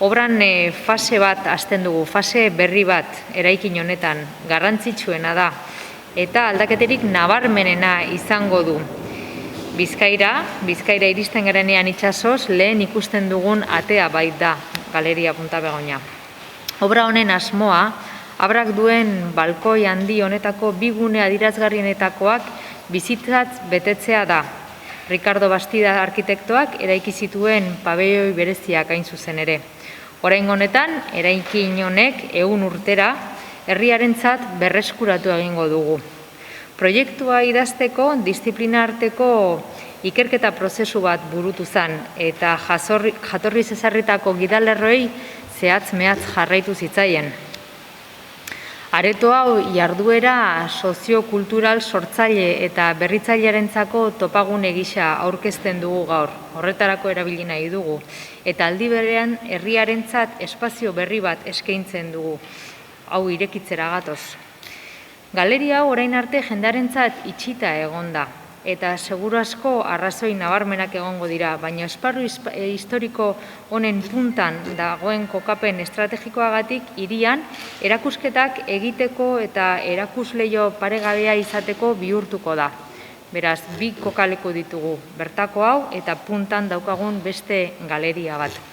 Obran fase bat hasten dugu, fase berri bat eraikin honetan garrantzitsuena da eta aldaketerik nabarmenena izango du. Bizkaira iristen garenean itsasoz lehen ikusten dugun atea baita Galeria Punta Begoña. Obra honen asmoa, Abrak duen balkoi handi honetako bi gune adierazgarrienetakoak bizitzat betetzea da. Ricardo Bastida arkitektoak eraiki zituen pabelloi bereziak hain zuzen ere. Oraingo honetan, eraikin honek 100 urtera herriarentzat berreskuratu egingo dugu. Proiektua idazteko disiplina arteko ikerketa prozesu bat burutu zen eta jatorriz ezarritako gidalerroei zehatz-mehatz jarraitu zitzaien. Areto hau jarduera soziokultural sortzaile eta berritzailearentzako topagune gisa aurkezten dugu gaur. Horretarako erabili nahi dugu. Eta aldi berean herriarentzat espazio berri bat eskaintzen dugu. Hau irekitzera gatoz. Galeria hau orain arte jendearentzat itxita egon da. Eta seguru asko arrazoi nabarmenak egongo dira, baina esparru historiko honen puntan dagoen kokapen estrategikoagatik hirian erakusketak egiteko eta erakusleio paregabea izateko bihurtuko da. Beraz, bi kokaleku ditugu, bertako hau eta puntan daukagun beste galeria bat.